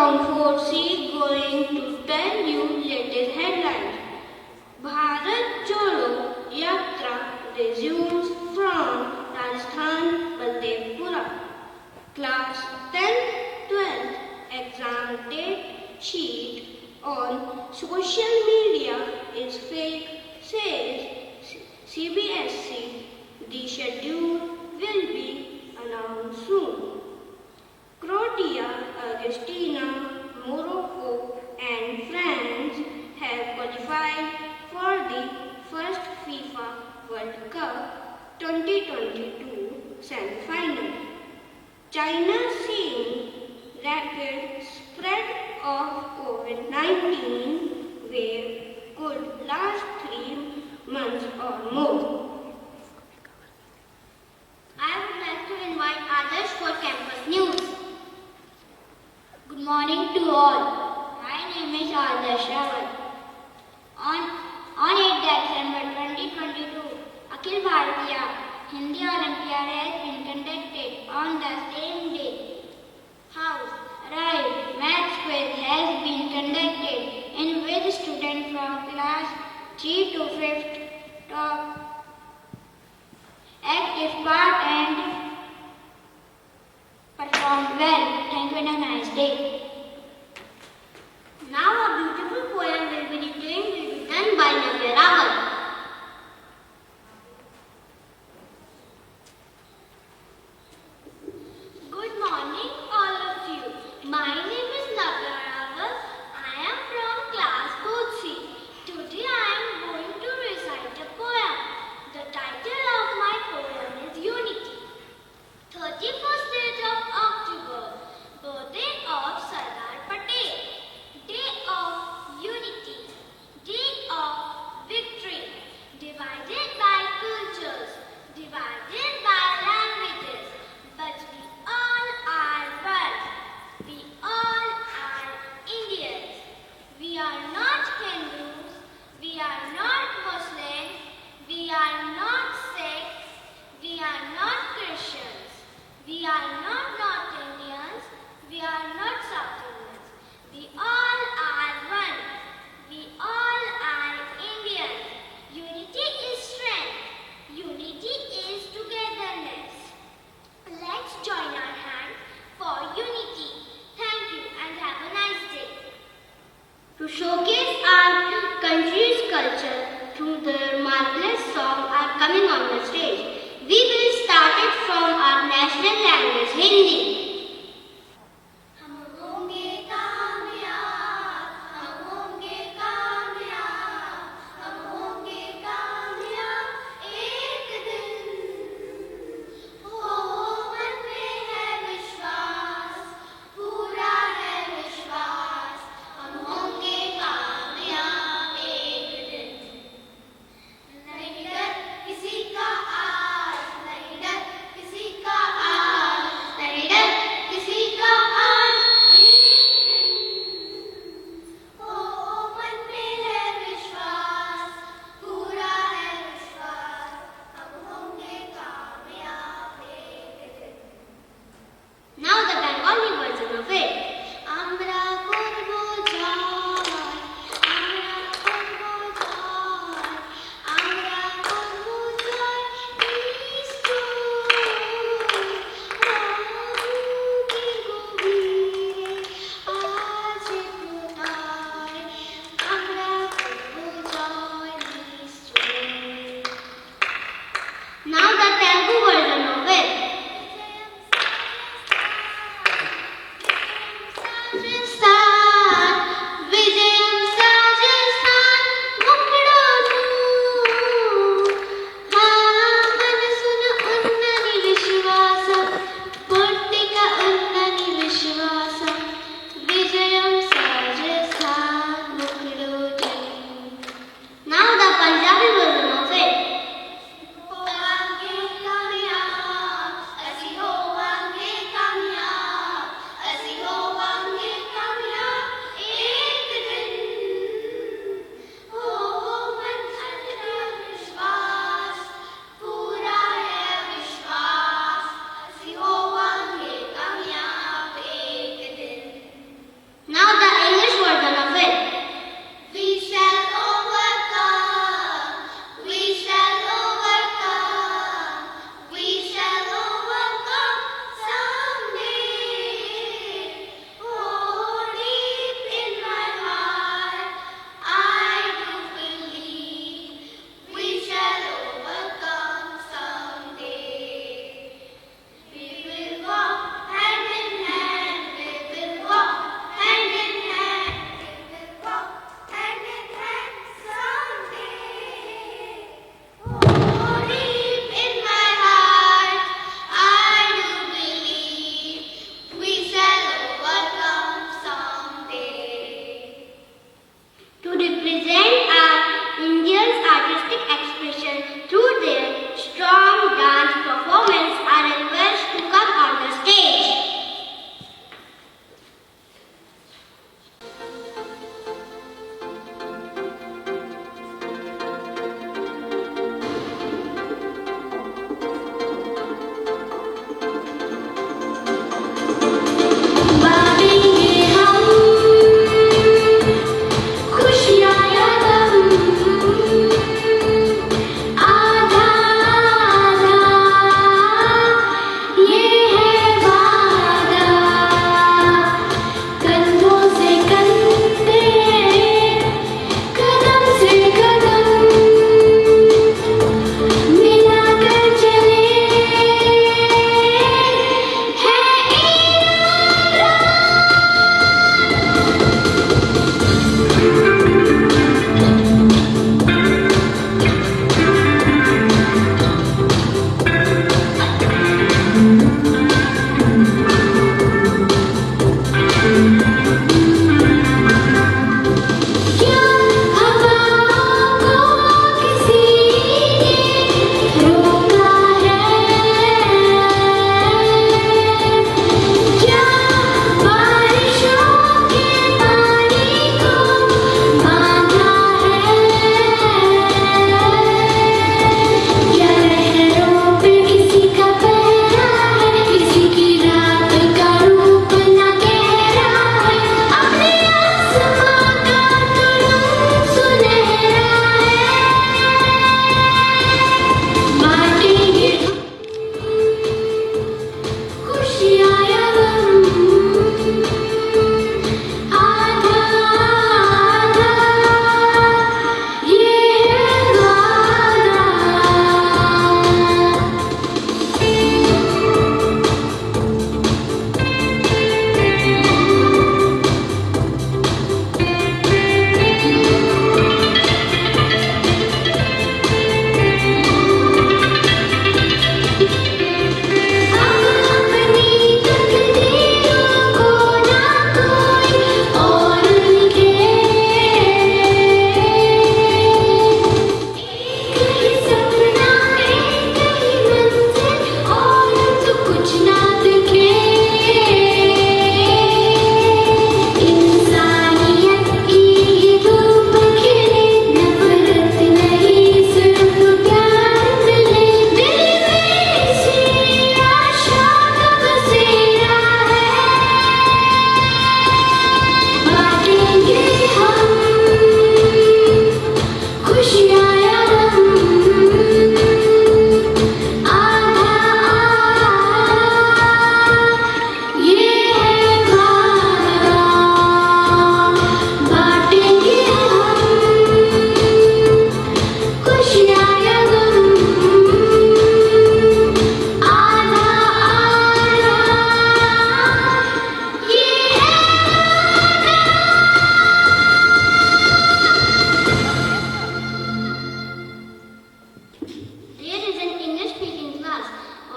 from 4C going to tell you latest headlines. Bharat Jodo Yatra resumes from Rajasthan Bandepura. Class 10th 12th exam date sheet on social media is fake, says CBSC. The schedule will be announced soon. Croatia, Argentina, Morocco and France have qualified for the first FIFA World Cup 2022 semi-final. China seeing rapid spread of COVID-19 wave could last 3 months or more. I would like to invite Adarsh for campus news. Good morning to all. My name is Adarsh Rawat. On 8 December 2022, Akhil Bharatiya Hindi Olympiad has been conducted on the same day. House, right, maths quiz has been conducted in which students from class 3 to 5th took active part and performed well. Thank you and have a nice day. Now a beautiful poem will be done by Navya Rawat. Good morning all of you. My name is Navya Rawat. I am from class 4C. Today I am going to recite a poem. The title of my poem is Unity. 31st day of October, birthday of Sardar Patel. Day of unity, day of victory. Divided by cultures, divided by languages, but we all are one. We all are Indians. We are not Hindus, we are not Muslims, we are not Sikhs, we are not Christians, we are not North Indians, we are not South Indians. We all are one. We all are Indians. Unity is strength. Unity is togetherness. Let's join our hands for unity. Thank you and have a nice day. To showcase our country's culture through their marvelous song are coming on the stage. We will start it from our national language, Hindi. हम होंगे कामयाब, हम होंगे कामयाब, हम होंगे कामयाब एक दिन। हो मन में है विश्वास, पूरा है विश्वास, हम होंगे कामयाब एक दिन। नहीं डर किसी का आज, नहीं डर किसी का आज, नहीं डर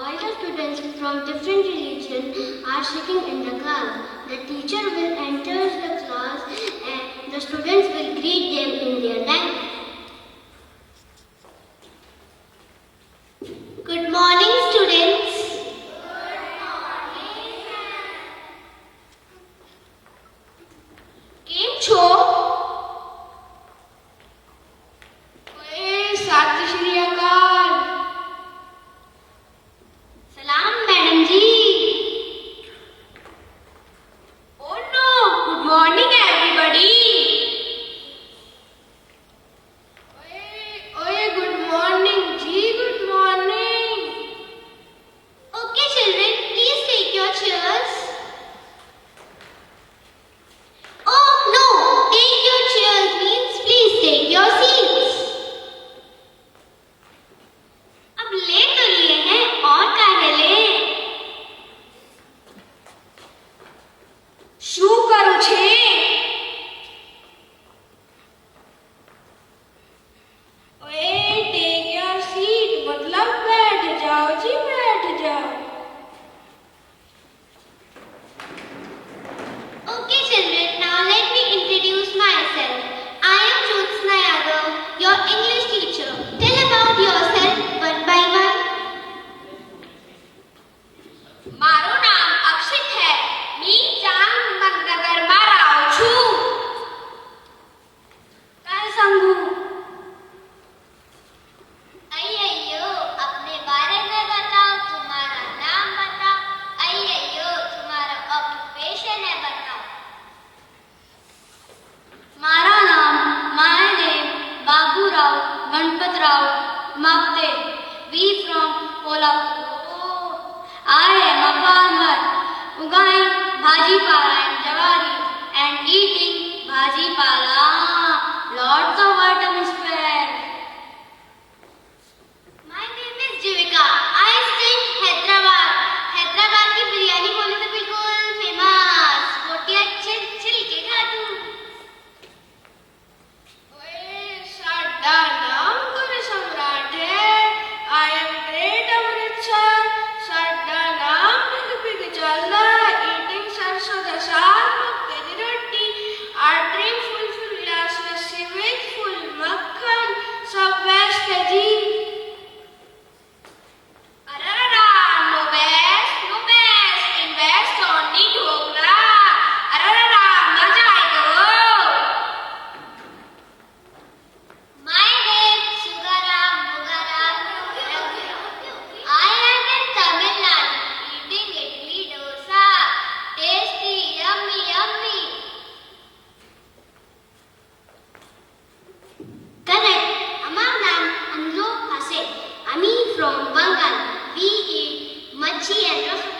All the students from different religions are sitting in the class. The teacher will enter the class and the students will greet them in their language. Good morning, students. કેમ છો? સત શ્રી અકાલ. સલામ madam G. Oh no, good morning everybody. Oye, good morning ji, good morning. Okay children, please take your chairs. Oh no, take your chairs means please take your seats. अब ले तो लिए हैं और काहे ले? શું કરું છે? ઓએ ટેક યોર સીટ मतलब बैठ जाओ जी, बैठ जाओ. Okay children, now let me introduce myself. I am Jyotsna Yadav, your English teacher. Tell about yourself one by one. મારું નામ અક્ષિત છે. मी જામનગરમાં રહું છું. काय सांगू? अय्यो, अपने बारे में बताओ, तुम्हारा नाम बताओ. अय्यो, तुम्हारा ऑक्युपेशन है बताओ. મારા નામ my name Baburao Ganpatrao માપતે. We from Kolhapur. I am a farmer ugaing bhajipala and jawari and eating bhajipala. Lots of atmosphere. My name is Jivika. I stay in Hyderabad. Hyderabad की बिरयानी बोले तो बिल्कुल फेमस. रोटी अच्छे छिलके खा तू. साडा नाम गुरु सम्राट है. I am great Amritsar. साडा नाम बिग चलदा. Eating सरसों दा साग मक्के दी रोटी. I drink full glass lassi with full मक्खन. सब बेस्ट है जी. अरररा, no best, no best. Invest only dhokla. अरररा, मजा आएगा वो. My name Sugaram Mugaram Raghu. I am in Tamil Nadu eating idli dosa. Tasty, yummy, yummy. Correct. আমার নাম Anlo Hase. আমি from Bengal. We eat machi and rasgulla.